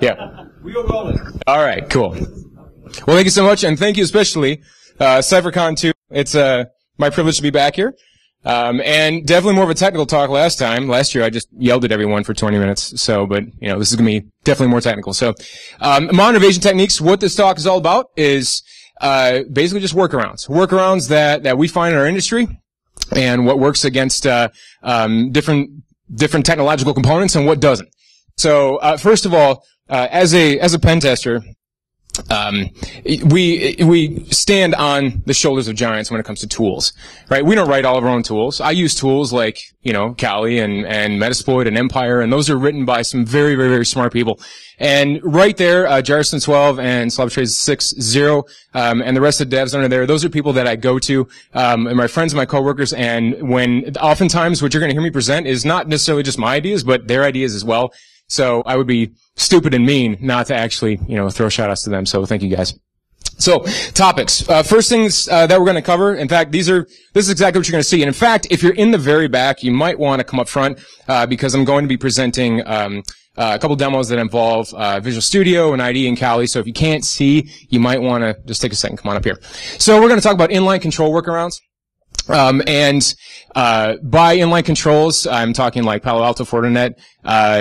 Yeah. We are rolling. All right, cool. Well, thank you so much, and thank you especially, CypherCon 2. It's my privilege to be back here. And definitely more of a technical talk last time. Last year I just yelled at everyone for 20 minutes. So, but, you know, this is going to be definitely more technical. So, modern evasion techniques, what this talk is all about is, basically just workarounds. Workarounds that we find in our industry and what works against, different technological components and what doesn't. So, first of all, as a pen tester, we stand on the shoulders of giants when it comes to tools, right? We don't write all of our own tools. I use tools like, you know, Kali and Metasploit and Empire, and those are written by some very, very, very smart people. And right there, Jarson 12 and Slobtrace 6.0, and the rest of the devs under there, those are people that I go to, and my friends and my coworkers, and oftentimes what you're going to hear me present is not necessarily just my ideas, but their ideas as well. So I would be stupid and mean not to actually, you know, throw shout outs to them. So thank you guys. So, topics. First things, that we're going to cover. In fact, this is exactly what you're going to see. And in fact, if you're in the very back, you might want to come up front, because I'm going to be presenting, a couple demos that involve, Visual Studio and IDE and Kali. So if you can't see, you might want to just take a second, come on up here. So we're going to talk about inline control workarounds. By inline controls, I'm talking like Palo Alto Fortinet,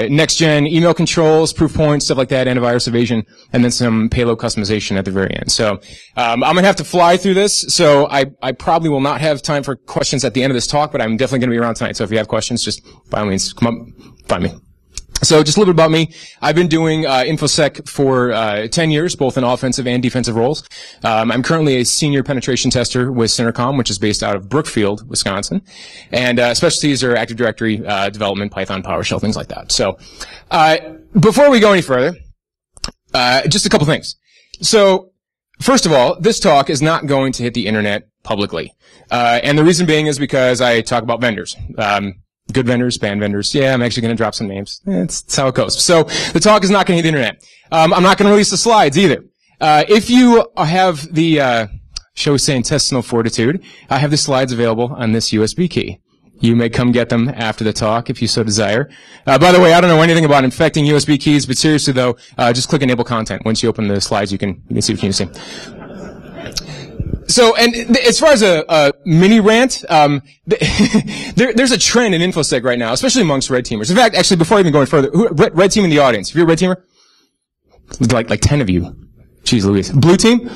next-gen email controls, proof points, stuff like that, antivirus evasion, and then some payload customization at the very end. So, I'm gonna have to fly through this, so I probably will not have time for questions at the end of this talk, but I'm definitely gonna be around tonight. So if you have questions, just by all means, come up, find me. So just a little bit about me. I've been doing InfoSec for 10 years, both in offensive and defensive roles. I'm currently a senior penetration tester with CypherCon, which is based out of Brookfield, Wisconsin. And specialties are Active Directory development, Python, PowerShell, things like that. So before we go any further, just a couple things. So first of all, this talk is not going to hit the internet publicly. And the reason being is because I talk about vendors. Good vendors, bad vendors. Yeah, I'm actually going to drop some names. That's how it goes. So the talk is not going to hit the internet. I'm not going to release the slides either. If you have the, shall we say, intestinal fortitude, I have the slides available on this USB key. You may come get them after the talk if you so desire. By the way, I don't know anything about infecting USB keys, but seriously though, just click enable content. Once you open the slides, you can see what you need to see. So, and as far as a mini rant, there's a trend in InfoSec right now, especially amongst red teamers. In fact, actually, before even going further, red team in the audience. If you're a red teamer, like 10 of you. Jeez Louise. Blue team?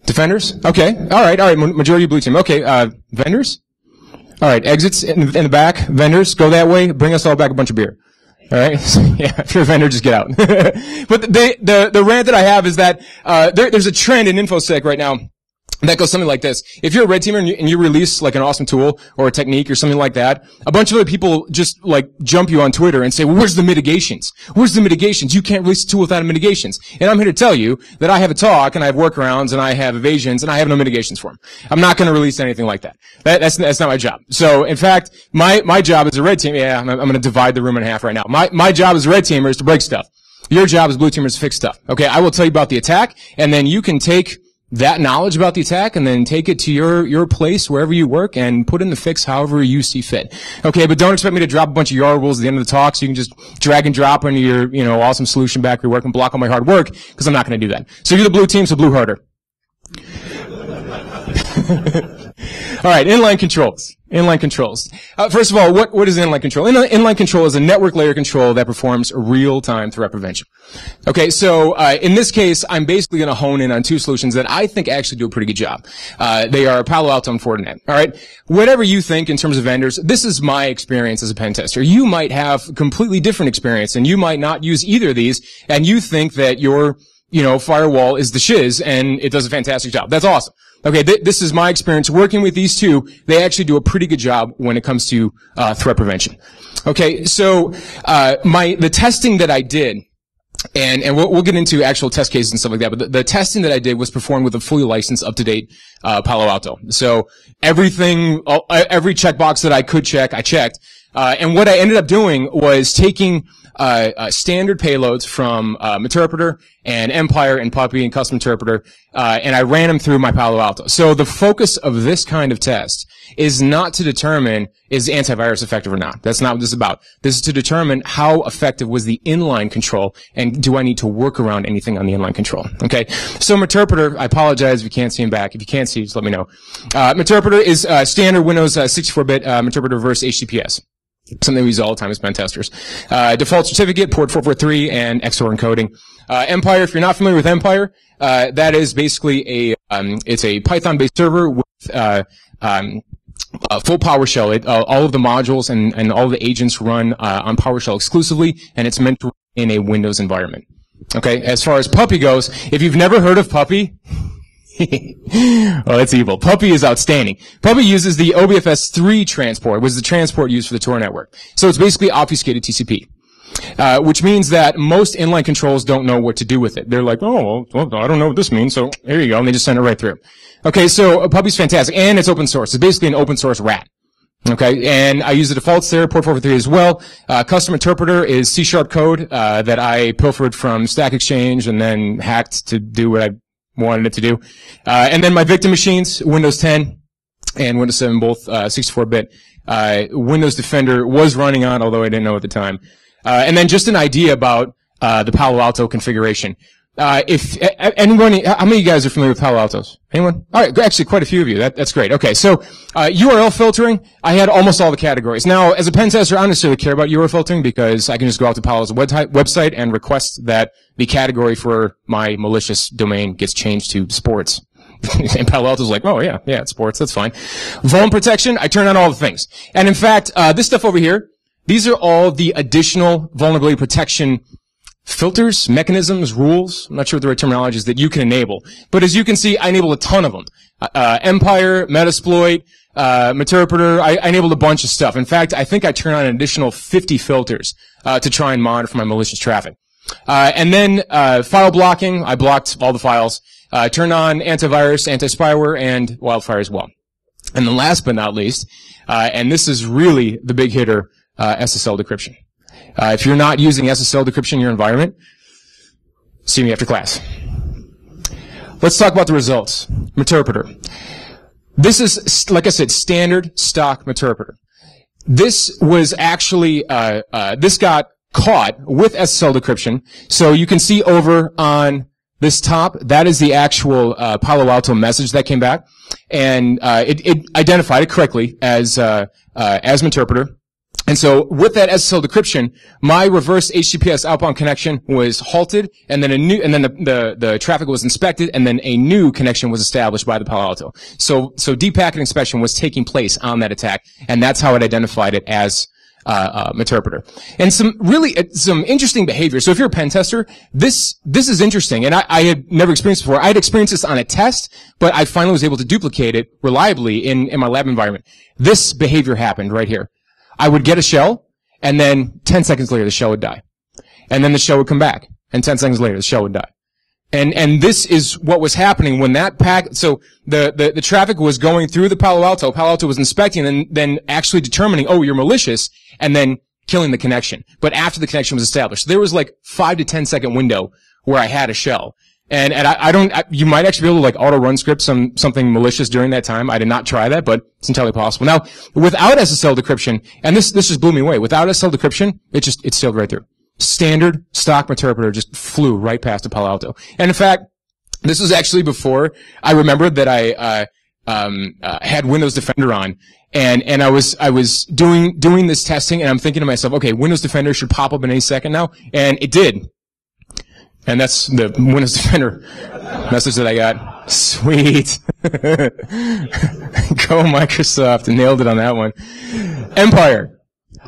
Defenders? Okay. All right. Majority blue team. Okay. Vendors? All right. Exits in the back. Vendors, go that way. Bring us all back a bunch of beer. All right. So, yeah, if you're a vendor, just get out. But the rant that I have is that, there's a trend in InfoSec right now that goes something like this. If you're a red teamer and you release like an awesome tool or a technique or something like that, a bunch of other people just like jump you on Twitter and say, well, where's the mitigations? Where's the mitigations? You can't release a tool without mitigations. And I'm here to tell you that I have a talk and I have workarounds and I have evasions and I have no mitigations for them. I'm not going to release anything like that. That's not my job. So in fact, my job as a red team, I'm going to divide the room in half right now. My job as a red teamer is to break stuff. Your job as blue teamer is to fix stuff. Okay. I will tell you about the attack and then you can take that knowledge about the attack and then take it to your place wherever you work and put in the fix however you see fit. Okay, but don't expect me to drop a bunch of YARA rules at the end of the talk so you can just drag and drop into your, awesome solution back where you work and block all my hard work, because I'm not going to do that. So you're the blue team, so blue harder. All right, inline controls. Inline controls. First of all, what is inline control? Inline control is a network layer control that performs real-time threat prevention. Okay, so in this case, I'm basically going to hone in on two solutions that I think actually do a pretty good job. They are Palo Alto and Fortinet. All right, whatever you think in terms of vendors, this is my experience as a pen tester. You might have completely different experience, and you might not use either of these, and you think that your firewall is the shiz, and it does a fantastic job. That's awesome. Okay, this is my experience working with these two. They actually do a pretty good job when it comes to threat prevention. Okay, so the testing that I did, and we'll get into actual test cases and stuff like that, but the testing that I did was performed with a fully licensed, up-to-date Palo Alto. So every checkbox that I could check, I checked. And what I ended up doing was taking standard payloads from Meterpreter and Empire and Puppy and Custom Interpreter, and I ran them through my Palo Alto. So the focus of this kind of test is not to determine is antivirus effective or not. That's not what this is about. This is to determine how effective was the inline control, and do I need to work around anything on the inline control. Okay, so Meterpreter, I apologize if you can't see him back. If you can't see, just let me know. Meterpreter is standard Windows 64-bit Meterpreter reverse HTTPS. Something we use all the time as pen testers. Default certificate, port 443, and XOR encoding. Empire, if you're not familiar with Empire, that is basically it's a Python-based server with, full PowerShell. All of the modules and all the agents run, on PowerShell exclusively, and it's meant to run in a Windows environment. Okay, as far as Puppy goes, if you've never heard of Puppy, oh, that's evil. Puppy is outstanding. Puppy uses the OBFS 3 transport, which is the transport used for the Tor network. So it's basically obfuscated TCP. Which means that most inline controls don't know what to do with it. They're like, oh, well, I don't know what this means, so here you go, and they just send it right through. Okay, so Puppy's fantastic, and it's open source. It's basically an open source rat. Okay, and I use the defaults there, port 443 as well. Custom Interpreter is C# code that I pilfered from Stack Exchange and then hacked to do what I wanted it to do. And then my victim machines, Windows 10 and Windows 7, both 64-bit. Windows Defender was running on, although I didn't know at the time. And then just an idea about the Palo Alto configuration. If anyone, how many of you guys are familiar with Palo Altos? Anyone? All right, actually, quite a few of you. That's great. Okay, so URL filtering, I had almost all the categories. Now, as a pen tester, I don't necessarily care about URL filtering because I can just go out to Palo Alto's website and request that the category for my malicious domain gets changed to sports. And Palo Alto's like, oh yeah, it's sports, that's fine. Vuln protection, I turn on all the things. And in fact, this stuff over here, these are all the additional vulnerability protection filters, mechanisms, rules, I'm not sure what the right terminology is, that you can enable. But as you can see, I enabled a ton of them. Empire, Metasploit, Meterpreter, I enabled a bunch of stuff. In fact, I think I turned on an additional 50 filters to try and monitor my malicious traffic. And then file blocking, I blocked all the files. Turned on antivirus, anti-spyware, and wildfire as well. And then last but not least, and this is really the big hitter, SSL decryption. If you're not using SSL decryption in your environment, see me after class. Let's talk about the results. Meterpreter. This is, like I said, standard stock Meterpreter. This was actually, this got caught with SSL decryption. So you can see over on this top, that is the actual Palo Alto message that came back, and it identified it correctly as Meterpreter. And so with that SSL decryption, my reverse HTTPS outbound connection was halted, and then the traffic was inspected, and then a new connection was established by the Palo Alto. So deep packet inspection was taking place on that attack, and that's how it identified it as Meterpreter. And some interesting behavior. So if you're a pen tester, this is interesting, and I had never experienced before. I had experienced this on a test, but I finally was able to duplicate it reliably in my lab environment. This behavior happened right here. I would get a shell, and then 10 seconds later the shell would die. And then the shell would come back, and 10 seconds later the shell would die. And this is what was happening when that so the traffic was going through the Palo Alto. Palo Alto was inspecting and then actually determining, oh, you're malicious, and then killing the connection. But after the connection was established, there was like 5 to 10 second window where I had a shell. And you might actually be able to like auto run script something malicious during that time. I did not try that, but it's entirely possible. Now, without SSL decryption, and this just blew me away. Without SSL decryption, it sailed right through. Standard stock Meterpreter just flew right past the Palo Alto. And in fact, this was actually before I remembered that I had Windows Defender on, and I was doing this testing, and I'm thinking to myself, okay, Windows Defender should pop up in any second now, and it did. And that's the Windows Defender message that I got. Sweet. Go Microsoft. Nailed it on that one. Empire.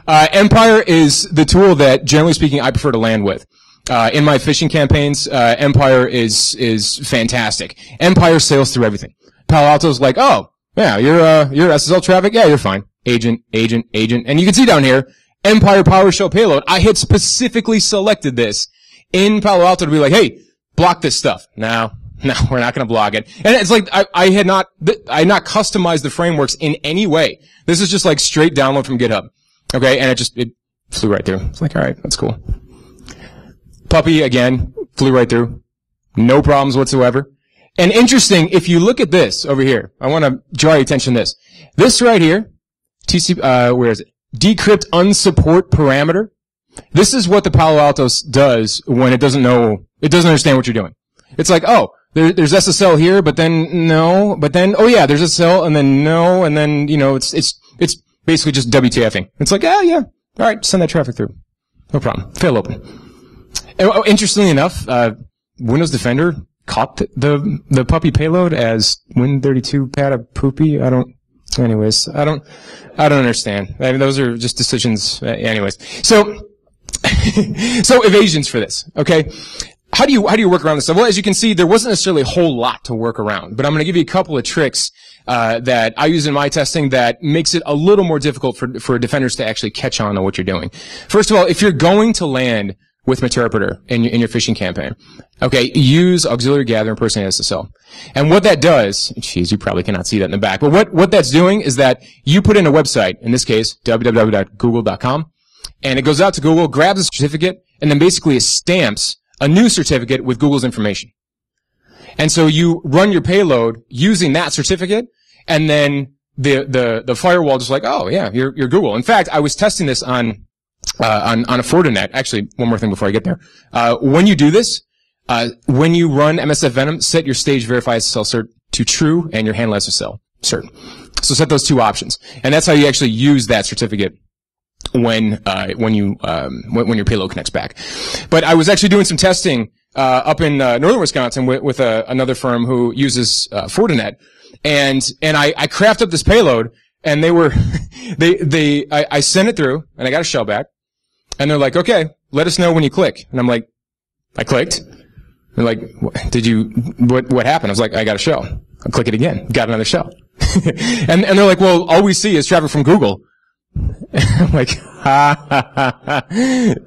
Empire is the tool that, generally speaking, I prefer to land with. In my phishing campaigns, Empire is fantastic. Empire sails through everything. Palo Alto's like, oh, yeah, you're SSL traffic? Yeah, you're fine. Agent. And you can see down here, Empire PowerShell payload. I had specifically selected this in Palo Alto to be like, hey, block this stuff. No, we're not going to block it. And it's like, I had not customized the frameworks in any way. This is just like straight download from GitHub. Okay, and it Flew right through. It's like, all right, that's cool. Puppy, again, flew right through. No problems whatsoever. And interesting, if you look at this over here, I want to draw your attention to this. This right here, where is it? Decrypt unsupport parameter. This is what the Palo Alto does when it doesn't understand what you're doing. It's like, oh, there's SSL here, but then no, but then, oh yeah, there's SSL, and then no, and then, it's basically just WTFing. It's like, yeah, all right, send that traffic through. No problem. Fail open. And, interestingly enough, Windows Defender caught the puppy payload as Win32 pad of poopy. I don't understand. I mean, those are just decisions. Anyways. So evasions for this. Okay. How do you work around this stuff? Well, as you can see, there wasn't necessarily a whole lot to work around, but I'm going to give you a couple of tricks that I use in my testing that makes it a little more difficult for defenders to actually catch on to what you're doing. First of all, if you're going to land with Meterpreter in your phishing campaign, okay, use auxiliary gather impersonating SSL. And what that does, geez, you probably cannot see that in the back, but what that's doing is that you put in a website, in this case, www.google.com, and it goes out to Google, grabs a certificate, and then basically stamps a new certificate with Google's information. And so you run your payload using that certificate, and then the firewall just like, oh yeah, you're Google. In fact, I was testing this on a Fortinet. Actually, one more thing before I get there. When you do this, when you run MSF Venom, set your stage verify SSL cert to true and your handle SSL cert. So set those two options, and that's how you actually use that certificate when your payload connects back. But I was actually doing some testing up in northern Wisconsin with another firm who uses Fortinet, and I crafted up this payload, and I sent it through, and I got a shell back, and they're like, okay, let us know when you click. And I'm like, I clicked. They're like, what happened? I was like, I got a shell. I'll click it again. Got another shell. and they're like, well, all we see is traffic from Google. I'm like,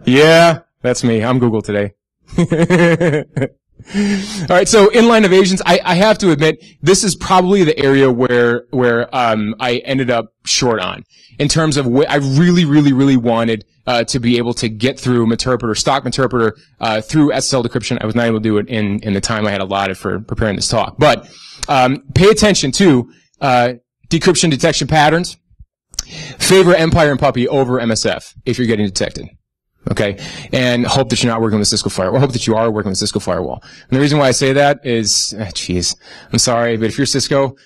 yeah, that's me. I'm Google today. All right, so inline evasions, I have to admit, this is probably the area where I ended up short on, in terms of what I really wanted to be able to get through Meterpreter, stock Meterpreter, through SSL decryption. I was not able to do it in the time I had allotted for preparing this talk. But pay attention to decryption detection patterns. Favor Empire and Puppy over MSF if you're getting detected. Okay? And hope that you're not working with Cisco Firewall. Or hope that you are working with Cisco Firewall. And the reason why I say that is, I'm sorry, but if you're a Cisco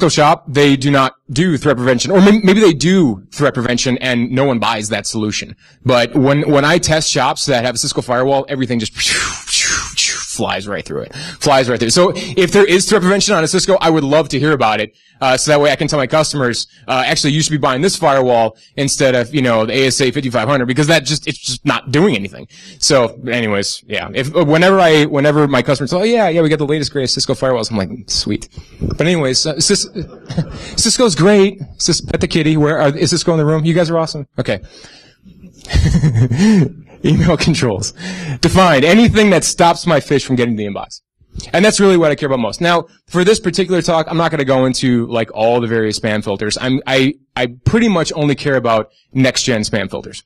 shop, they do not do threat prevention. Or maybe they do threat prevention and no one buys that solution. But when I test shops that have a Cisco Firewall, everything just flies right through it. Flies right through. So if there is threat prevention on a Cisco, I would love to hear about it. So that way I can tell my customers, actually you should be buying this firewall instead of, the ASA 5500, because it's just not doing anything. So anyways, yeah. Whenever my customers say, oh yeah, we got the latest greatest Cisco firewalls, I'm like, sweet. But anyways, Cisco's great. Pet the kitty. Is Cisco in the room? You guys are awesome. Okay. Email controls. Defined. Anything that stops my fish from getting to the inbox. And that's really what I care about most. Now, for this particular talk, I'm not going to go into like all the various spam filters. I pretty much only care about next-gen spam filters.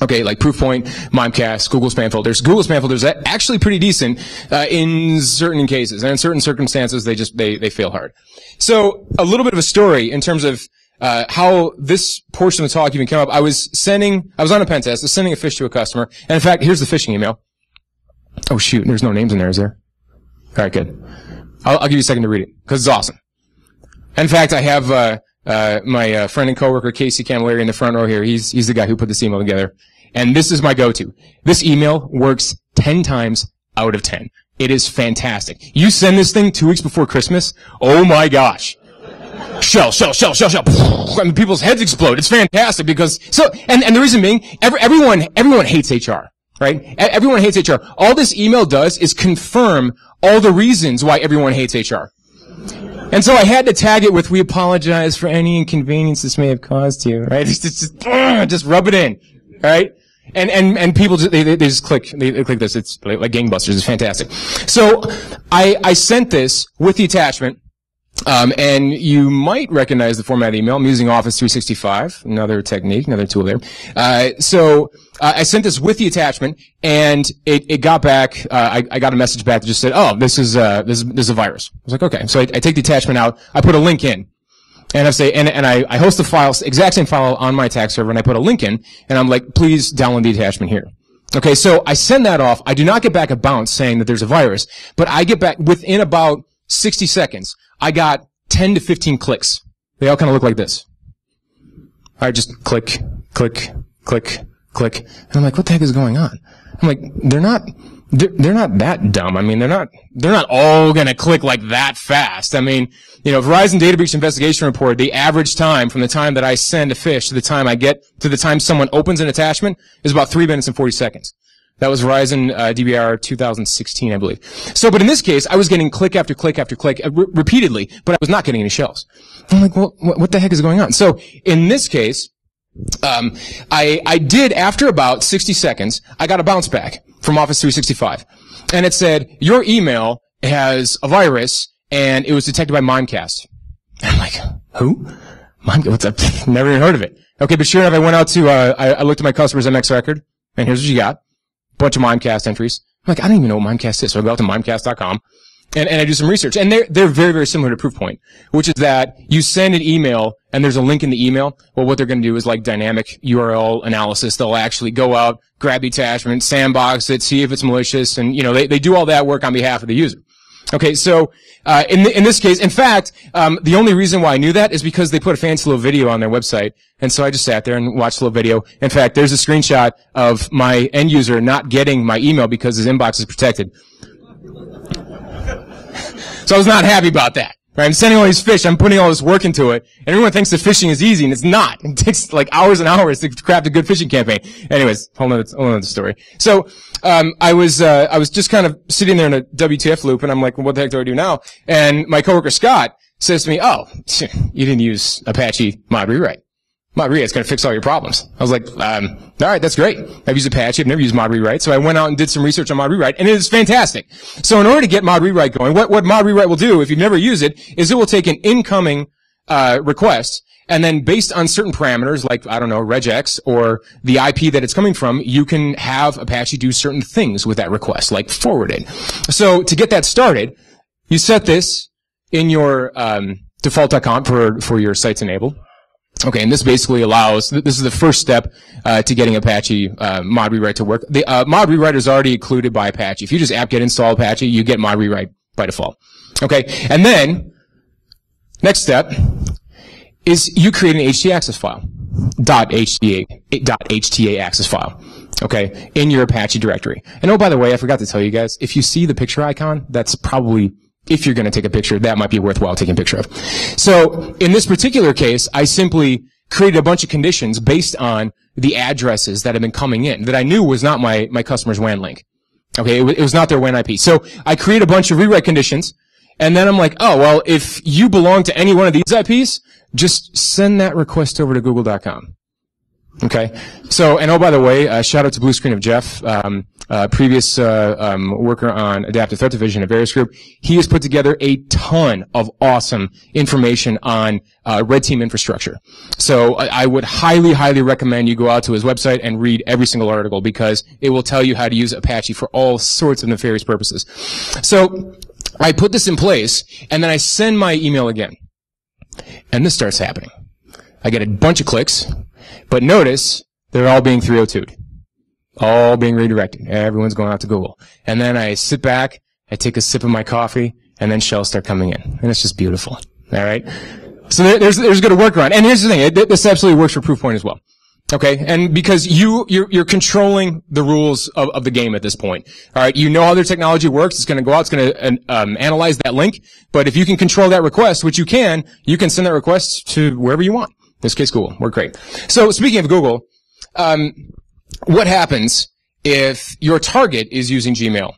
Okay, like Proofpoint, Mimecast, Google spam filters. Google spam filters are actually pretty decent in certain cases, and in certain circumstances they fail hard. So, a little bit of a story in terms of how this portion of the talk even came up. I was on a pen test, I was sending a fish to a customer, and in fact, here's the phishing email. Oh shoot, there's no names in there, is there? Alright, good. I'll give you a second to read it, because it's awesome. In fact, I have my friend and coworker, Casey Camilleri, in the front row here. He's the guy who put this email together. And this is my go-to. This email works 10 times out of 10. It is fantastic. You send this thing 2 weeks before Christmas, oh my gosh. Shell. And people's heads explode. It's fantastic because, and the reason being, everyone hates HR, right? Everyone hates HR. All this email does is confirm all the reasons why everyone hates HR. And so I had to tag it with, we apologize for any inconvenience this may have caused you, right? Just rub it in, right? And people they just click this. It's like gangbusters. It's fantastic. So I sent this with the attachment. And you might recognize the format email. I'm using Office 365, another technique, another tool there. I sent this with the attachment, and it got back. I got a message back that just said, "Oh, this is a virus." I was like, "Okay." So I take the attachment out. I put a link in, and I host the file, exact same file on my attack server, and I put a link in, and I'm like, "Please download the attachment here." Okay, so I send that off. I do not get back a bounce saying that there's a virus, but I get back within about 60 seconds. I got 10 to 15 clicks. They all kind of look like this. All right, just click, click, click, click. And I'm like, what the heck is going on? I'm like, they're not that dumb. I mean, they're not all going to click like that fast. I mean, Verizon Data Breach Investigation Report, the average time from the time that I send a phish to the time someone opens an attachment is about 3 minutes and 40 seconds. That was Verizon DBR 2016, I believe. So, but in this case, I was getting click after click after click repeatedly, but I was not getting any shells. I'm like, well, what the heck is going on? So, in this case, I did, after about 60 seconds, I got a bounce back from Office 365. And it said, your email has a virus, and it was detected by Mimecast. And I'm like, who? What's up? Never even heard of it. Okay, but sure enough, I went out to, I looked at my customer's MX record, and here's what you got. Bunch of Mimecast entries. I'm like, I don't even know what Mimecast is. So I go out to Mimecast.com and I do some research. And they're very, very similar to Proofpoint, which is that you send an email and there's a link in the email. Well, what they're going to do is like dynamic URL analysis. They'll actually go out, grab the attachment, sandbox it, see if it's malicious. And, they do all that work on behalf of the user. Okay, so, in this case, in fact, the only reason why I knew that is because they put a fancy little video on their website. And so I just sat there and watched the little video. In fact, there's a screenshot of my end user not getting my email because his inbox is protected. So I was not happy about that. Right? I'm sending all these phish, I'm putting all this work into it, and everyone thinks that phishing is easy, and it's not. It takes like hours and hours to craft a good phishing campaign. Anyways, whole nother story. So, I was just kind of sitting there in a WTF loop, and I'm like, well, what the heck do I do now? And my coworker Scott says to me, oh, you didn't use Apache mod rewrite. Mod rewrite's going to fix all your problems. I was like, all right, that's great. I've used Apache. I've never used mod rewrite. So I went out and did some research on mod rewrite, and it is fantastic. So in order to get mod rewrite going, what mod rewrite will do, if you've never used it, is it will take an incoming request, and then based on certain parameters, like, I don't know, regex, or the IP that it's coming from, you can have Apache do certain things with that request, like forward it. So to get that started, you set this in your default account for your sites enabled. Okay, and this basically allows, this is the first step to getting Apache mod rewrite to work. The mod rewrite is already included by Apache. If you just apt-get install Apache, you get mod rewrite by default. Okay, and then, next step is you create an htaccess file, .hta access file, okay, in your Apache directory. And oh, by the way, I forgot to tell you guys, if you see the picture icon, that's probably, if you're going to take a picture, that might be worthwhile taking a picture of. So, in this particular case, I simply created a bunch of conditions based on the addresses that have been coming in that I knew was not my customer's WAN link. Okay, it was not their WAN IP. So, I create a bunch of rewrite conditions, and then I'm like, oh, well, if you belong to any one of these IPs, just send that request over to google.com. Okay. So, and oh, by the way, shout out to Blue Screen of Jeff, previous worker on Adaptive Threat Division at Various Group. He has put together a ton of awesome information on red team infrastructure. So I would highly, highly recommend you go out to his website and read every single article, because it will tell you how to use Apache for all sorts of nefarious purposes. So I put this in place, and then I send my email again. And this starts happening. I get a bunch of clicks, but notice they're all being 302'd. All being redirected. Everyone's going out to Google. And then I sit back, I take a sip of my coffee, and then shells start coming in. And it's just beautiful. All right? So there's a good workaround. And here's the thing. This absolutely works for Proofpoint as well. Okay? And because you're controlling the rules of the game at this point. All right? You know how their technology works. It's going to go out. It's going to analyze that link. But if you can control that request, which you can send that request to wherever you want. In this case, Google. Work great. So speaking of Google, what happens if your target is using Gmail?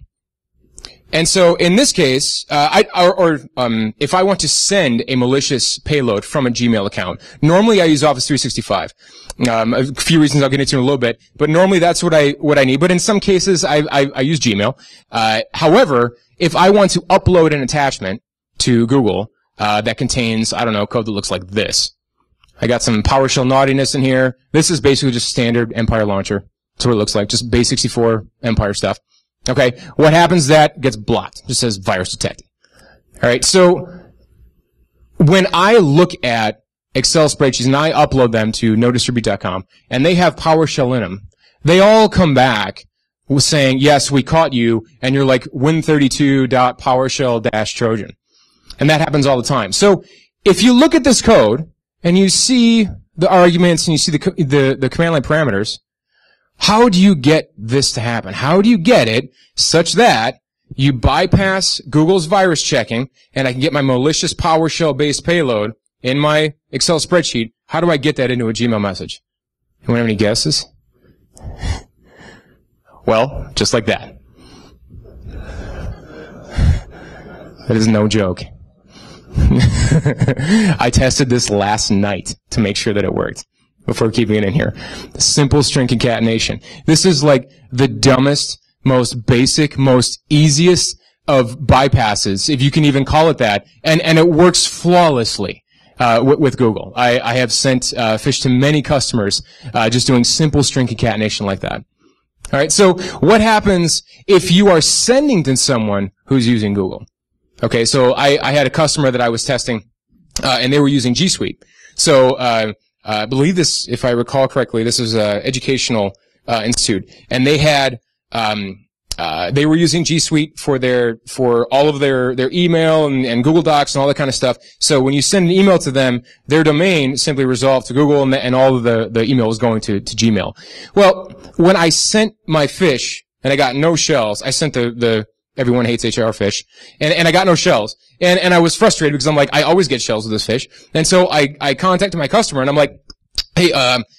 And so in this case, if I want to send a malicious payload from a Gmail account, normally I use Office 365. A few reasons I'll get into in a little bit, but normally that's what I need. But in some cases, I use Gmail. However, if I want to upload an attachment to Google, that contains, I don't know, code that looks like this. I got some PowerShell naughtiness in here. This is basically just standard Empire launcher. That's what it looks like, just base 64 Empire stuff. Okay, what happens? That gets blocked. It just says virus detected. All right, so when I look at Excel spreadsheets and I upload them to nodistribute.com and they have PowerShell in them, they all come back saying, yes, we caught you, and you're like win32.powershell-trojan. And that happens all the time. So if you look at this code and you see the arguments and you see the command line parameters, how do you get this to happen? How do you get it such that you bypass Google's virus checking and I can get my malicious PowerShell-based payload in my Excel spreadsheet? How do I get that into a Gmail message? Anyone have any guesses? Well, just like that. That is no joke. I tested this last night to make sure that it worked before keeping it in here. Simple string concatenation. This is like the dumbest, most basic, most easiest of bypasses, if you can even call it that, and it works flawlessly with Google. I have sent fish to many customers just doing simple string concatenation like that. All right, so what happens if you are sending to someone who's using Google? Okay, so I had a customer that I was testing, and they were using G Suite. So I believe this, if I recall correctly, this is an educational institute, and they had they were using G Suite for all of their email and Google Docs and all that kind of stuff. So when you send an email to them, their domain simply resolved to Google, and all of the email was going to Gmail. Well, when I sent my fish and I got no shells, I sent the everyone hates HR fish, and I got no shells. And I was frustrated because I'm like, I always get shells with this fish. And so I contacted my customer and I'm like, hey,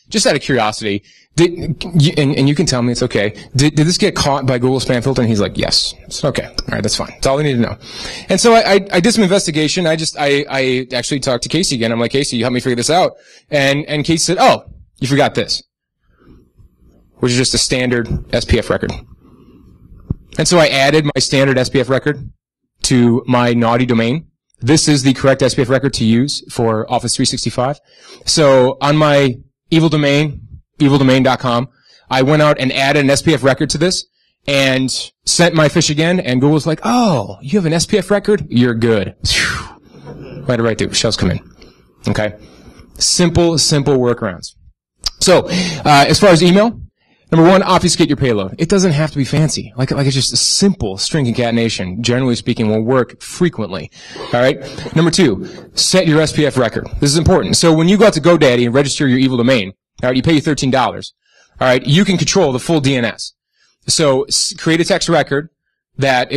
just out of curiosity, and you can tell me it's okay. Did this get caught by Google spam filter? And he's like, yes. It's okay. All right, that's fine. That's all I need to know. And so I did some investigation. I actually talked to Casey again. I'm like, Casey, you help me figure this out. And Casey said, oh, you forgot this, which is just a standard SPF record. And so I added my standard SPF record to my naughty domain. This is the correct SPF record to use for Office 365. So on my evil domain, evildomain.com, I went out and added an SPF record to this and sent my fish again, and Google's like, oh, you have an SPF record? You're good. Let it right through. Shells come in. Okay? Simple workarounds. So, as far as email, number one, obfuscate your payload. It doesn't have to be fancy. Like it's just a simple string concatenation, generally speaking, will work frequently. All right? Number two, set your SPF record. This is important. So when you go out to GoDaddy and register your evil domain, all right, you pay you $13. All right, you can control the full DNS. So create a text record that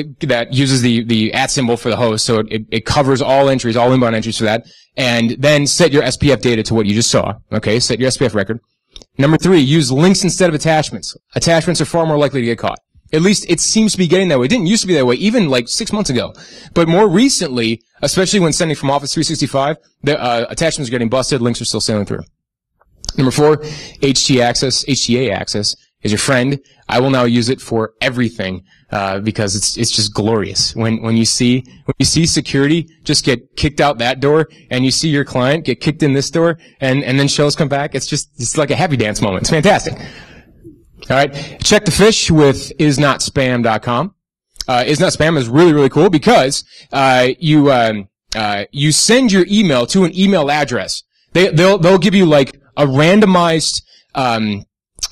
uses the @ symbol for the host, so it covers all entries, all inbound entries for that, and then set your SPF data to what you just saw. Okay, set your SPF record. Number three, use links instead of attachments. Attachments are far more likely to get caught. At least it seems to be getting that way. It didn't used to be that way, even like 6 months ago. But more recently, especially when sending from Office 365, the attachments are getting busted, links are still sailing through. Number four, HTA access is your friend. I will now use it for everything, because it's just glorious. When you see security just get kicked out that door, and you see your client get kicked in this door, and then shells come back, it's like a happy dance moment. It's fantastic. All right. Check the fish with isnotspam.com. Isnotspam is really, really cool because, you send your email to an email address. They'll give you like a randomized,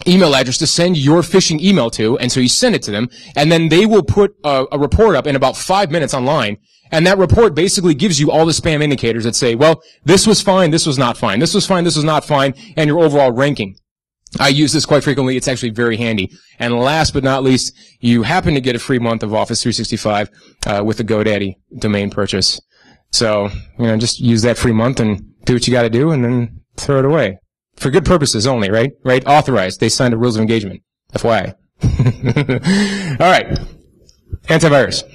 email address to send your phishing email to, and so you send it to them, and then they will put a report up in about 5 minutes online, and that report basically gives you all the spam indicators that say, well, this was fine, this was not fine, this was fine, this was not fine, and your overall ranking. I use this quite frequently. It's actually very handy. And last but not least, you happen to get a free month of Office 365 with a GoDaddy domain purchase. So, just use that free month and do what you got to do, and then throw it away. For good purposes only, right? Right? Authorized. They signed the rules of engagement. FYI. All right. Antivirus.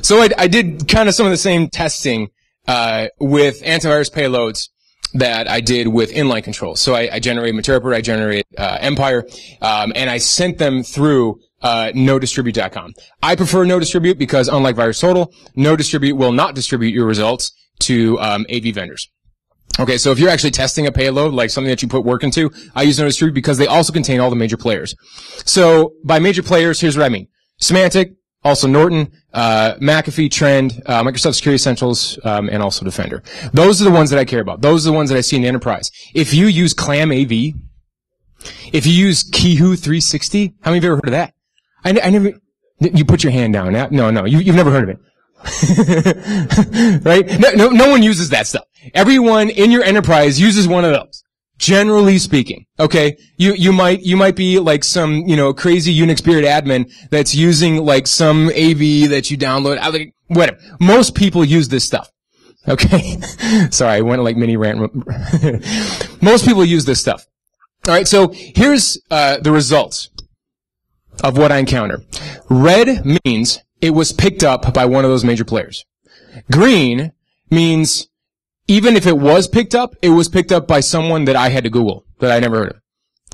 So I did kind of some of the same testing with antivirus payloads that I did with inline controls. So I generated Meterpreter, I generated Empire, and I sent them through nodistribute.com. I prefer nodistribute because, unlike VirusTotal, nodistribute will not distribute your results to AV vendors. Okay, so if you're actually testing a payload, like something that you put work into, I use nodistribute because they also contain all the major players. So by major players, here's what I mean. Symantec, also Norton, McAfee, Trend, Microsoft Security Essentials, and also Defender. Those are the ones that I care about. Those are the ones that I see in the enterprise. If you use ClamAV, if you use Kihu 360, how many of you ever heard of that? I never, you put your hand down. No, you've never heard of it. Right? No one uses that stuff. Everyone in your enterprise uses one of those. Generally speaking, okay? You might be like some, crazy Unix beard admin that's using like some AV that you download, whatever. Most people use this stuff. Okay? Sorry, I went like mini rant. Most people use this stuff. Alright, so here's, the results of what I encounter. Red means it was picked up by one of those major players. Green means even if it was picked up, it was picked up by someone that I had to Google, that I never heard of.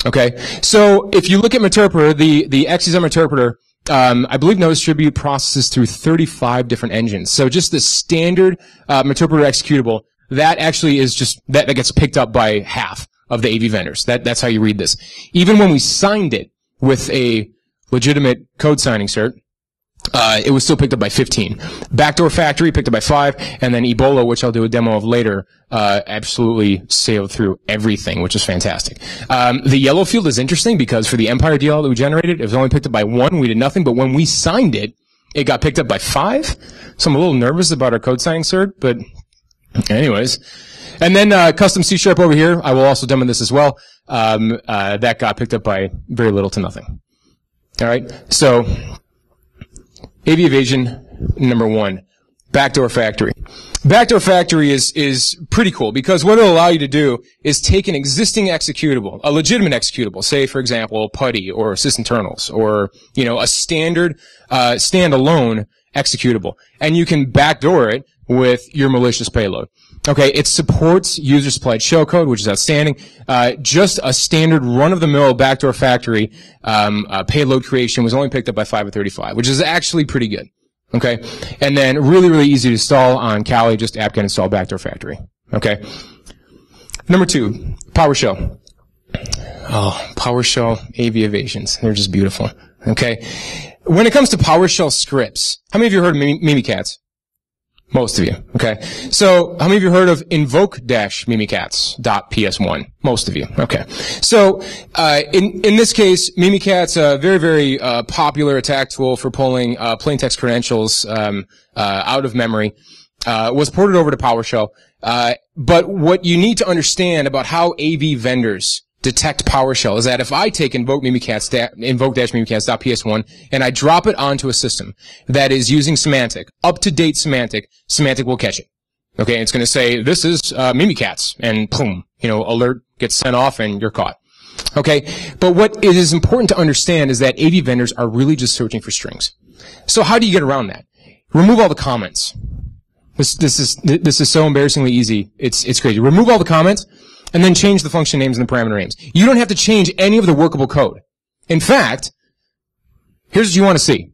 Okay? So if you look at Meterpreter, the XCSM Meterpreter, I believe nodistribute processes through 35 different engines. So just the standard Meterpreter executable, that actually is just, that gets picked up by half of the AV vendors. That's how you read this. Even when we signed it with a legitimate code signing cert, it was still picked up by 15. Backdoor Factory picked up by 5, and then Ebola, which I'll do a demo of later, absolutely sailed through everything, which is fantastic. The yellow field is interesting because for the Empire DL that we generated, it was only picked up by 1. We did nothing, but when we signed it, it got picked up by 5. So I'm a little nervous about our code signing cert, but anyways. And then custom C# over here, I will also demo this as well. That got picked up by very little to nothing. All right, so AV Evasion number 1, Backdoor Factory. Backdoor Factory is pretty cool because what it'll allow you to do is take an existing executable, a legitimate executable, say for example PuTTY or sysinternals or a standard standalone executable, and you can backdoor it with your malicious payload. Okay, it supports user-supplied shellcode, which is outstanding. Just a standard run-of-the-mill backdoor factory payload creation was only picked up by 5 of 35, which is actually pretty good. Okay, and then really, really easy to install on Kali, just apt-get install backdoor factory. Okay. Number 2, PowerShell. Oh, PowerShell AV Evasions. They're just beautiful. Okay. When it comes to PowerShell scripts, how many of you heard of Mimikatz? Most of you. Okay. So, how many of you heard of invoke-mimikatz.ps1? Most of you. Okay. So, in this case, Mimikatz, a very, very, popular attack tool for pulling, plain text credentials, out of memory, was ported over to PowerShell. But what you need to understand about how AV vendors detect PowerShell is that if I take invoke-mimikatz.ps1 and I drop it onto a system that is using Symantec, up-to-date Symantec will catch it. Okay, it's going to say, this is Mimikatz, and boom, alert gets sent off and you're caught. Okay, but what it is important to understand is that AV vendors are really just searching for strings. So how do you get around that? Remove all the comments. This is so embarrassingly easy. It's crazy. Remove all the comments, and then change the function names and the parameter names. You don't have to change any of the workable code. In fact, here's what you want to see.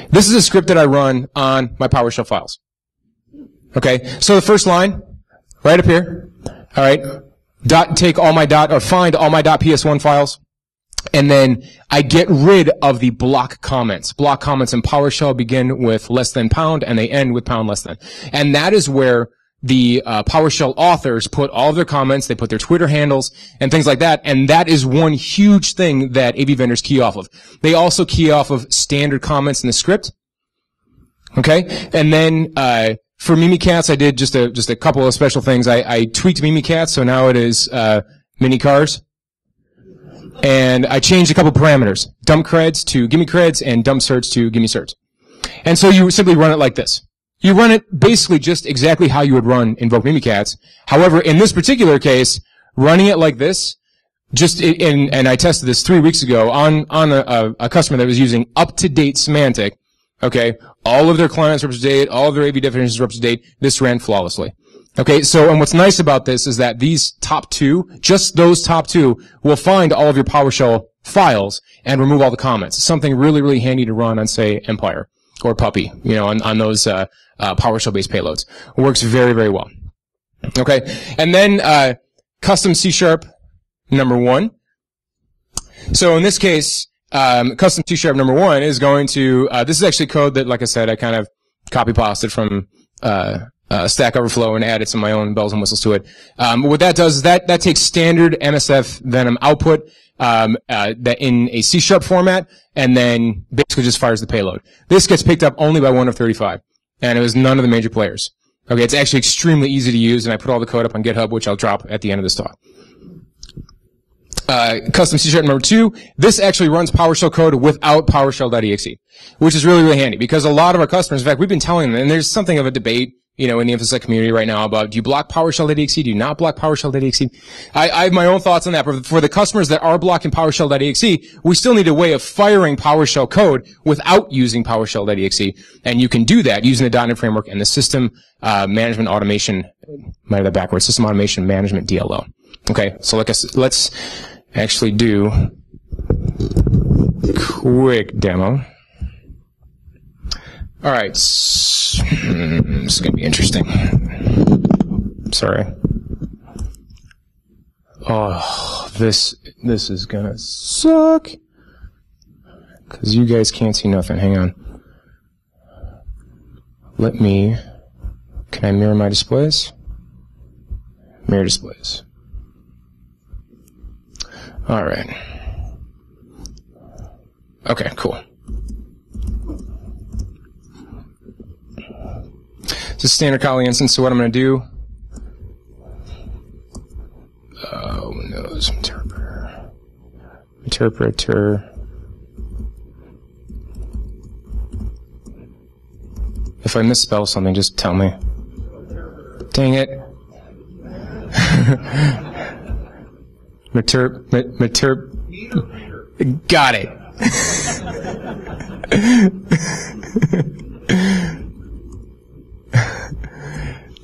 This is a script that I run on my PowerShell files. Okay, so the first line, right up here, all right, take all my or find all my .ps1 files, and then I get rid of the block comments. Block comments in PowerShell begin with less than pound, and they end with pound less than. And that is where the PowerShell authors put all of their comments, they put their Twitter handles, and things like that, and that is one huge thing that AV vendors key off of. They also key off of standard comments in the script, okay? And then, for Mimikatz, I did just a couple of special things. I tweaked Mimikatz, so now it is, mini cars. And I changed a couple parameters. Dump creds to gimme creds, and dump certs to gimme certs. And so you simply run it like this. You run it basically just exactly how you would run invoke Mimikatz. However, in this particular case, running it like this, and I tested this 3 weeks ago on a customer that was using up-to-date Symantec. Okay, all of their clients were up to date, all of their AV definitions were up to date. This ran flawlessly. Okay, so, and what's nice about this is that these top two, just those top two, will find all of your PowerShell files and remove all the comments. It's something really, really handy to run on, say, Empire or Puppy, on those PowerShell-based payloads. It works very, very well. Okay, and then custom C# number 1. So in this case, custom C# number 1 is going to, this is actually code that, like I said, I kind of copy-pasted from Stack Overflow and added some of my own bells and whistles to it. What that does is that takes standard MSF Venom output that in a C# format, and then basically just fires the payload. This gets picked up only by one of 35, and it was none of the major players. Okay, it's actually extremely easy to use, and I put all the code up on GitHub, which I'll drop at the end of this talk. Custom C# number 2, this actually runs PowerShell code without PowerShell.exe, which is really, really handy, because a lot of our customers, in fact, we've been telling them, and there's something of a debate, in the InfoSec community right now about, do you block PowerShell.exe? Do you not block PowerShell.exe? I have my own thoughts on that. But for the customers that are blocking PowerShell.exe, we still need a way of firing PowerShell code without using PowerShell.exe. And you can do that using the .NET Framework and the System Management Automation, might have that backwards, System Automation Management DLO. Okay, so let's actually do a quick demo. All right, this is going to be interesting. Sorry. Oh, this is going to suck. Because you guys can't see nothing. Hang on. Can I mirror my displays? Mirror displays. All right. Okay, cool. It's a standard Kali instance, so what I'm going to do... Windows interpreter. If I misspell something, just tell me. Dang it. Got it.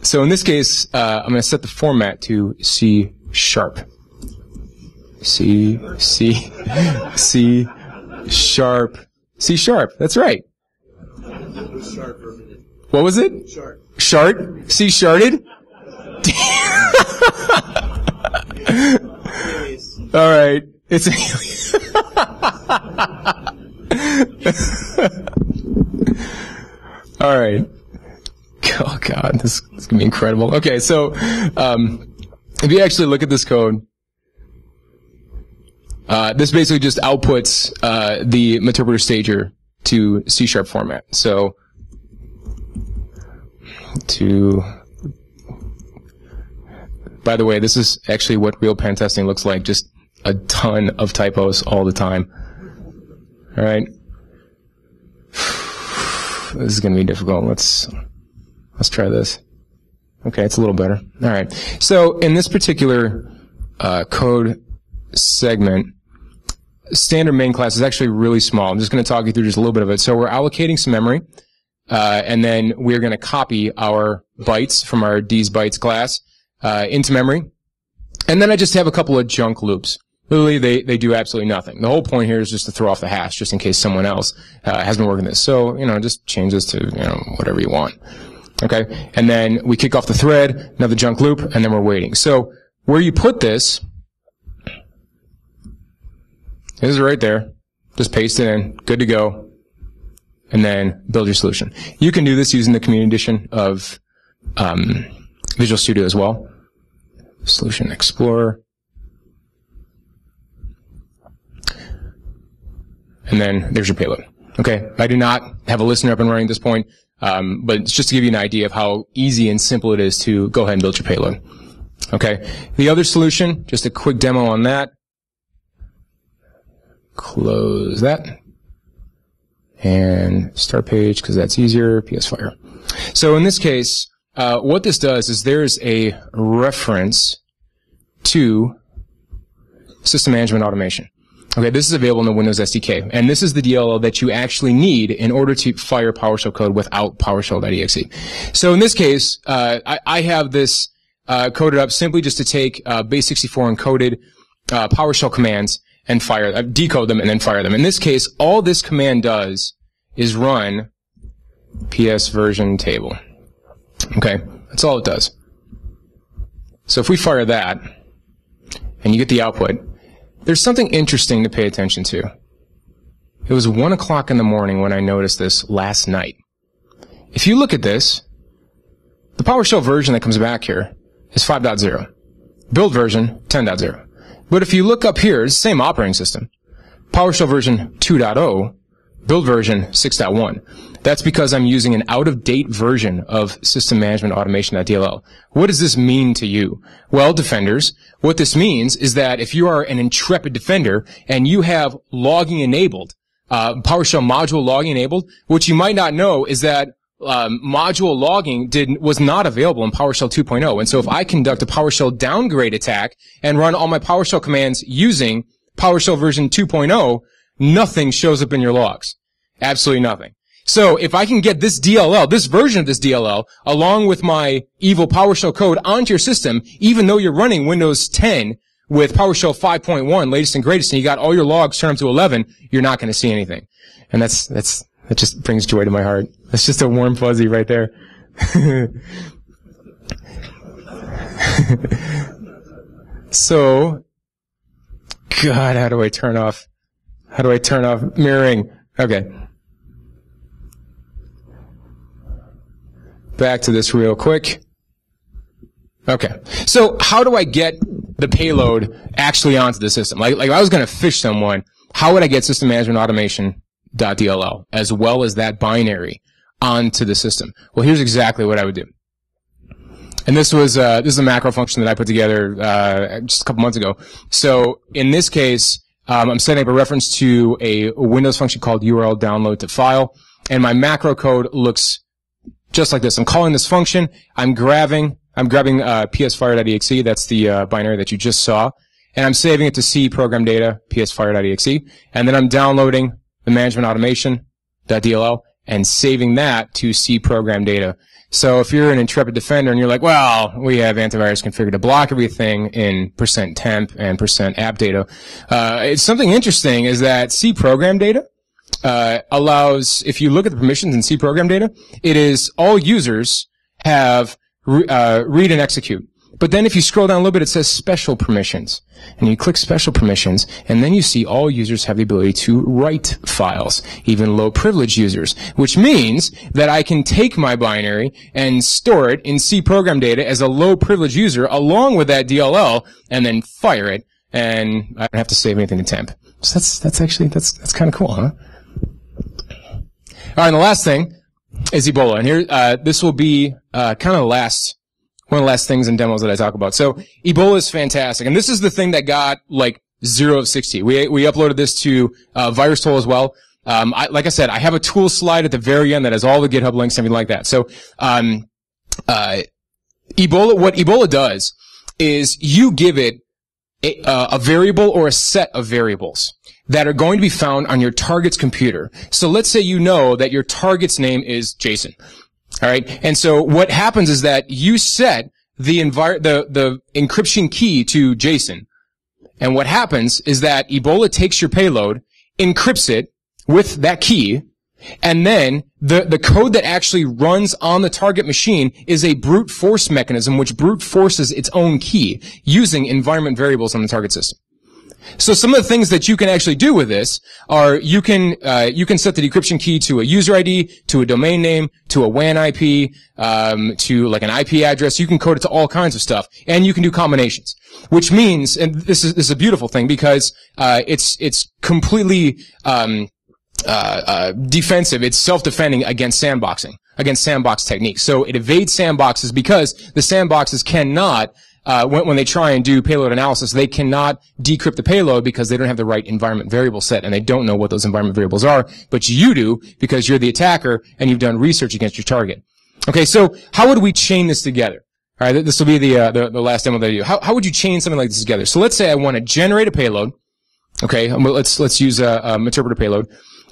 So in this case, I'm going to set the format to C#. C#. That's right. What was it? Shart. C sharted? All right. It's all right. Oh God, this is gonna be incredible. Okay, so if you actually look at this code, this basically just outputs the interpreter stager to C# format. So by the way, this is actually what real pen testing looks like, just a ton of typos all the time. All right. This is going to be difficult. Let's try this. Okay, it's a little better. All right. So in this particular code segment, standard main class is actually really small. I'm just going to talk you through just a little bit of it. So we're allocating some memory, and then we're going to copy our bytes from our D's bytes class into memory. And then I just have a couple of junk loops. Literally, they do absolutely nothing. The whole point here is just to throw off the hash, just in case someone else has been working this. So, just change this to, whatever you want. Okay? And then we kick off the thread, another junk loop, and then we're waiting. So, where you put this is right there. Just paste it in. Good to go. And then build your solution. You can do this using the community edition of Visual Studio as well. Solution Explorer. And then there's your payload. Okay, I do not have a listener up and running at this point, but it's just to give you an idea of how easy and simple it is to go ahead and build your payload. Okay, the other solution, just a quick demo on that. Close that. And start page, because that's easier, PS Fire. So in this case, what this does is there's a reference to System Management Automation. Okay, this is available in the Windows SDK, and this is the DLL that you actually need in order to fire PowerShell code without PowerShell.exe. So in this case, I have this coded up simply just to take base64 encoded PowerShell commands and decode them and then fire them. In this case, all this command does is run PS version table. Okay, that's all it does. So if we fire that, and you get the output, there's something interesting to pay attention to. It was 1 o'clock in the morning when I noticed this last night. If you look at this, the PowerShell version that comes back here is 5.0. Build version, 10.0. But if you look up here, it's the same operating system. PowerShell version 2.0, build version 6.1. That's because I'm using an out-of-date version of System Management Automation.dll. What does this mean to you? Well, defenders, what this means is that if you are an intrepid defender and you have logging enabled, PowerShell module logging enabled, what you might not know is that module logging was not available in PowerShell 2.0. And so if I conduct a PowerShell downgrade attack and run all my PowerShell commands using PowerShell version 2.0, nothing shows up in your logs. Absolutely nothing. So if I can get this DLL, this version of this DLL, along with my evil PowerShell code onto your system, even though you're running Windows 10 with PowerShell 5.1, latest and greatest, and you got all your logs turned up to 11, you're not going to see anything. And that just brings joy to my heart. That's just a warm fuzzy right there. So, God, how do I turn off mirroring? Okay. Back to this real quick. Okay. So how do I get the payload actually onto the system? Like if I was going to phish someone, how would I get System Management Automation.dll as well as that binary onto the system? Well, here's exactly what I would do. And this is a macro function that I put together just a couple months ago. So in this case, I'm setting up a reference to a Windows function called URL download to file, and my macro code looks just like this. I'm calling this function. I'm grabbing psfire.exe. That's the binary that you just saw, and I'm saving it to C program data psfire.exe, and then I'm downloading the management automation.dll and saving that to C program data. So if you're an intrepid defender and you're like, well, we have antivirus configured to block everything in %temp and %app data, it's something interesting is that C program data allows, if you look at the permissions in C program data, it is all users have read and execute. But then if you scroll down a little bit, it says special permissions. And you click special permissions, and then you see all users have the ability to write files, even low privilege users, which means that I can take my binary and store it in C program data as a low privilege user along with that DLL and then fire it, and I don't have to save anything to temp. So that's kind of cool, huh? All right, and the last thing is Ebola. And here, this will be kind of one of the last things in demos that I talk about. So Ebola is fantastic, and this is the thing that got like 0 of 60. We uploaded this to VirusTool as well. Like I said, I have a tool slide at the very end that has all the GitHub links and everything like that. So Ebola, what Ebola does is you give it a variable or a set of variables that are going to be found on your target's computer. So let's say you know that your target's name is Jason. All right, and so what happens is that you set the encryption key to Jason, and what happens is that Ebola takes your payload, encrypts it with that key, and then the code that actually runs on the target machine is a brute force mechanism which brute forces its own key using environment variables on the target system. So some of the things that you can actually do with this are you can set the decryption key to a user ID, to a domain name, to a WAN IP, to like an IP address. You can code it to all kinds of stuff, and you can do combinations. Which means, and this is a beautiful thing because it's completely defensive. It's self-defending against sandboxing, against sandbox techniques. So it evades sandboxes because the sandboxes cannot. When they try and do payload analysis, they cannot decrypt the payload because they don't have the right environment variable set, and they don't know what those environment variables are, but you do because you're the attacker and you've done research against your target. Okay, so how would we chain this together? All right, this will be the last demo that I do. How would you chain something like this together? So let's say I want to generate a payload, Okay, let's use a interpreter payload,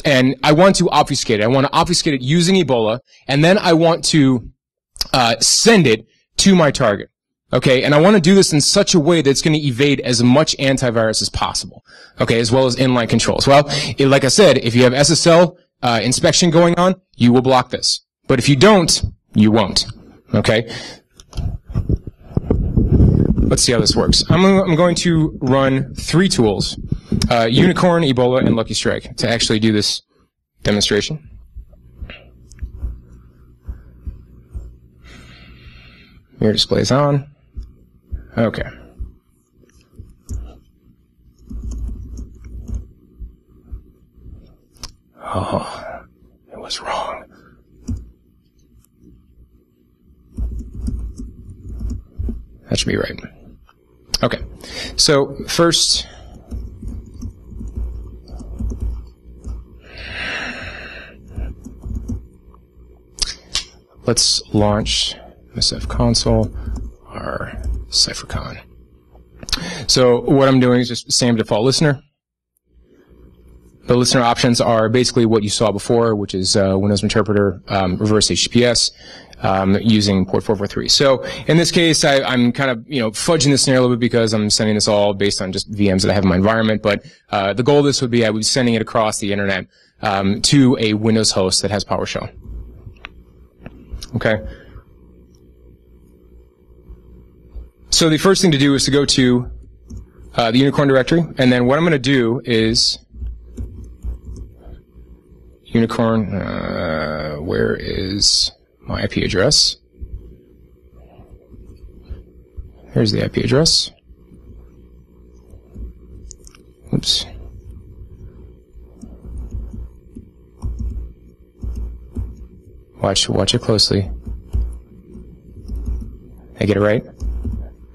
and I want to obfuscate it. I want to obfuscate it using Ebola, and then I want to send it to my target. Okay, and I want to do this in such a way that it's going to evade as much antivirus as possible. Okay, as well as inline controls. Well, like I said, if you have SSL inspection going on, you will block this. But if you don't, you won't. Okay. Let's see how this works. I'm going to run 3 tools, Unicorn, Ebola, and Lucky Strike, to actually do this demonstration. Mirror display's on. Okay. Oh, it was wrong. That should be right. Okay. So first, let's launch MSF console, our CypherCon. So what I'm doing is just same default listener. The listener options are basically what you saw before, which is Windows Interpreter, reverse HTTPS, using port 443. So in this case, I'm kind of fudging the scenario a little bit because I'm sending this all based on just VMs that I have in my environment. But the goal of this would be I would be sending it across the internet to a Windows host that has PowerShell. Okay. So the first thing to do is to go to the Unicorn directory, and then what I'm going to do is Unicorn, where is my IP address? Here's the IP address. Oops. Watch it closely. I get it right?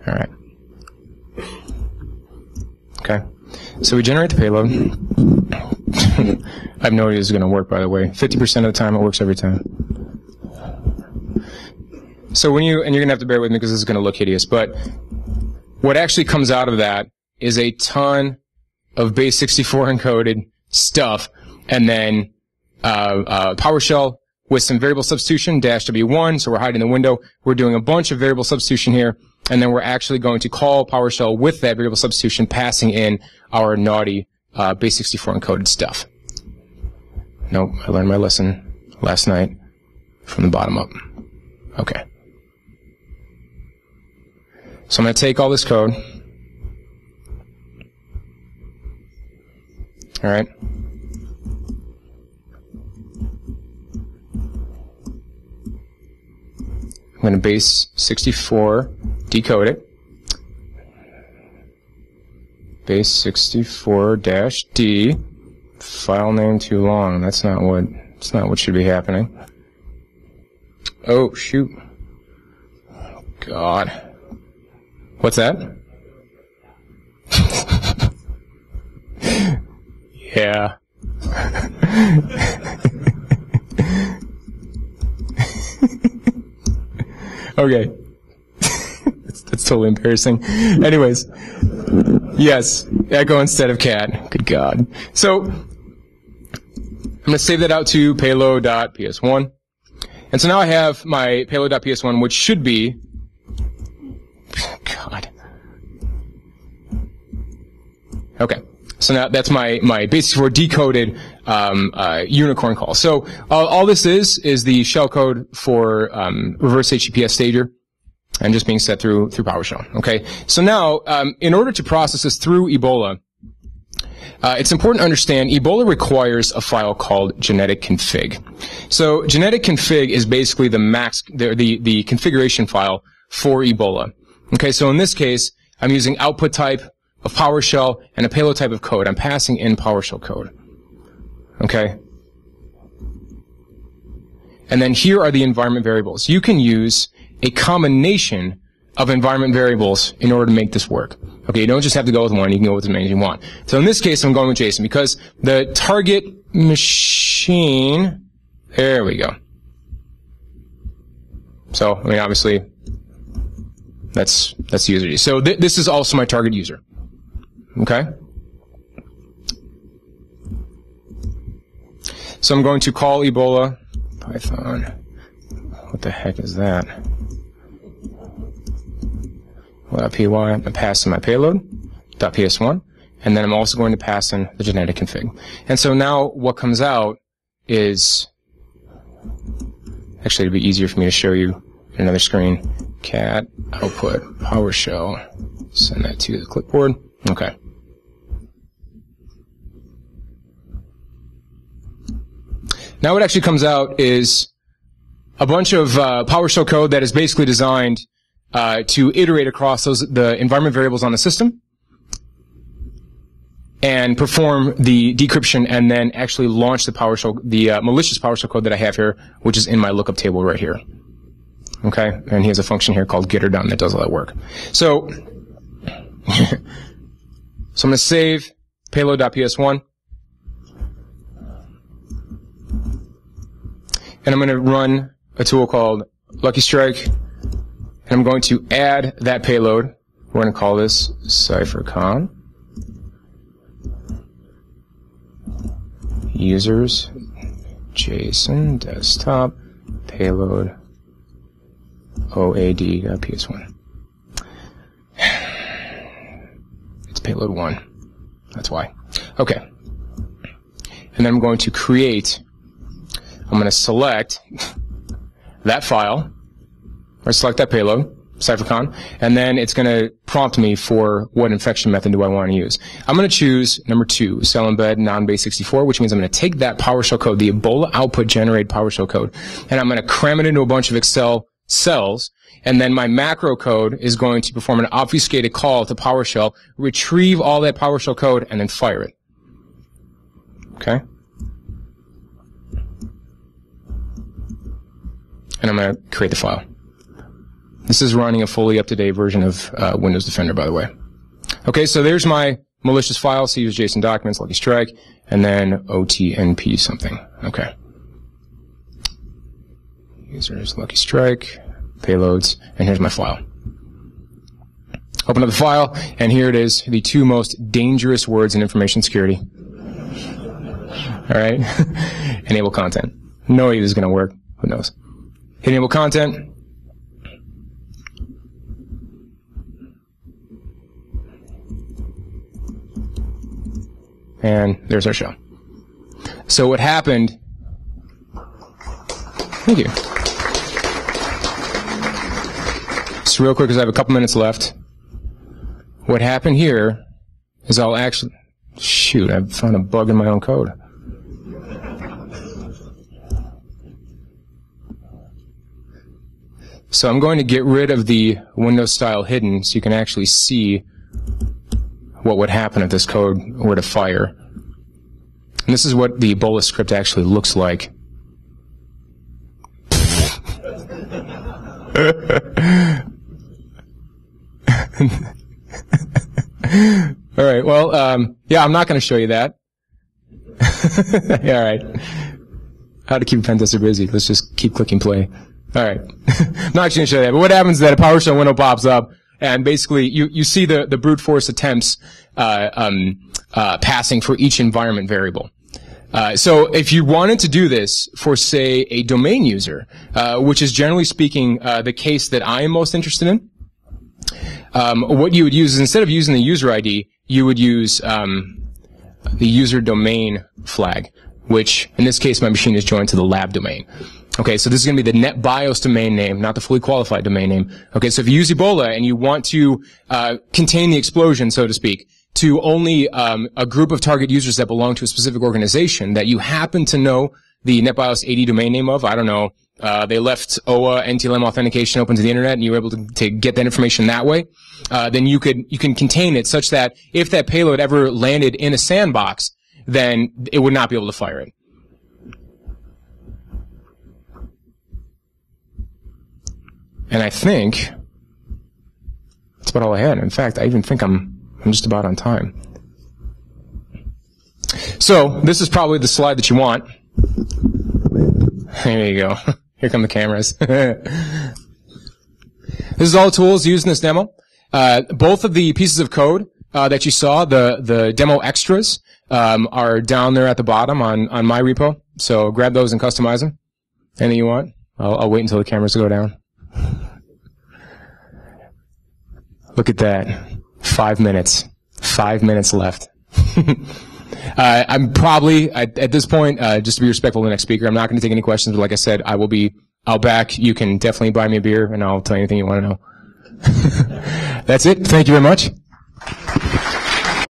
All right. Okay. So we generate the payload. I have no idea this is going to work, by the way. 50% of the time, it works every time. So and you're going to have to bear with me because this is going to look hideous, but what actually comes out of that is a ton of base 64 encoded stuff, and then PowerShell with some variable substitution, -W1, so we're hiding the window. We're doing a bunch of variable substitution here, and then we're actually going to call PowerShell with that variable substitution, passing in our naughty base 64 encoded stuff. Nope, I learned my lesson last night from the bottom up. Okay. So I'm going to take all this code. All right. I'm going to base 64 decode it. Base 64-D. File name too long. That's not what should be happening. Oh shoot. Oh, God. What's that? Yeah. Okay. That's totally embarrassing. Anyways. Yes. Echo instead of cat. Good God. So, I'm going to save that out to payload.ps1. And so now I have my payload.ps1, which should be, God. Okay. So now that's my base64 decoded Unicorn call. So all this is the shellcode for reverse HTTPS stager, and just being set through PowerShell. Okay. So now, in order to process this through Ebola, it's important to understand Ebola requires a file called genetic config. So genetic config is basically the configuration file for Ebola. Okay, so in this case, I'm using output type of PowerShell and a payload type of code. I'm passing in PowerShell code. Okay. And then here are the environment variables. You can use a combination of environment variables in order to make this work. Okay, you don't just have to go with one, you can go with as many as you want. So in this case, I'm going with JSON because the target machine, there we go. So, I mean, obviously, that's the user ID. So this is also my target user. Okay? So I'm going to call Ebola Python. What the heck is that? .py, I'm going to pass in my payload, .ps1, and then I'm also going to pass in the genetic config. And so now what comes out is, actually it'd be easier for me to show you in another screen, cat output PowerShell, send that to the clipboard. Okay. Now what actually comes out is a bunch of PowerShell code that is basically designed to iterate across the environment variables on the system and perform the decryption and then actually launch the PowerShell, the malicious PowerShell code that I have here, which is in my lookup table right here. Okay, and he has a function here called getterDone that does all that work. So, I'm going to save payload.ps1, and I'm going to run a tool called Lucky Strike. And I'm going to add that payload. We're going to call this CypherCon. Users, JSON, desktop, payload, OAD.ps1. It's payload 1. That's why. Okay. And then I'm going to create, I'm going to select that file, or select that payload, CypherCon, and then it's going to prompt me for what infection method do I want to use. I'm going to choose number 2, cell embed non-base64, which means I'm going to take that PowerShell code, the Ebola output generated PowerShell code, and I'm going to cram it into a bunch of Excel cells, and then my macro code is going to perform an obfuscated call to PowerShell, retrieve all that PowerShell code, and then fire it. Okay? And I'm going to create the file. This is running a fully up-to-date version of Windows Defender, by the way. Okay, so there's my malicious file, so use JSON documents, Lucky Strike, and then OTNP something. Okay. Users, Lucky Strike, payloads, and here's my file. Open up the file, and here it is, the 2 most dangerous words in information security. All right? Enable content. No way this is going to work. Who knows? Enable content. And there's our show. So what happened, thank you. So real quick, because I have a couple minutes left. What happened here is I'll actually, shoot, I found a bug in my own code. So I'm going to get rid of the Windows style hidden so you can actually see what would happen if this code were to fire. And this is what the Ebola script actually looks like. All right, well, yeah, I'm not going to show you that. Yeah, all right. How to keep a pen tester busy. Let's just keep clicking play. All right. I'm not actually going to show you that, but what happens is that a PowerShell window pops up, and basically, you see the brute force attempts passing for each environment variable. So if you wanted to do this for, say, a domain user, which is generally speaking the case that I am most interested in, what you would use is instead of using the user ID, you would use the user domain flag, which in this case my machine is joined to the lab domain. Okay, so this is going to be the NetBIOS domain name, not the fully qualified domain name. Okay, so if you use Ebola and you want to contain the explosion, so to speak, to only a group of target users that belong to a specific organization that you happen to know the NetBIOS AD domain name of, I don't know, they left OA NTLM authentication open to the internet and you were able to get that information that way, then you can contain it such that if that payload ever landed in a sandbox, then it would not be able to fire it. And I think that's about all I had. In fact, I even think I'm just about on time. So this is probably the slide that you want. There you go. Here come the cameras. This is all the tools used in this demo. Both of the pieces of code that you saw, the demo extras, are down there at the bottom on my repo. So grab those and customize them. Anything you want. I'll wait until the cameras go down. Look at that. 5 minutes. 5 minutes left. I'm probably, at this point, just to be respectful of the next speaker, I'm not going to take any questions, but like I said, I'll back. You can definitely buy me a beer, and I'll tell you anything you want to know. That's it. Thank you very much.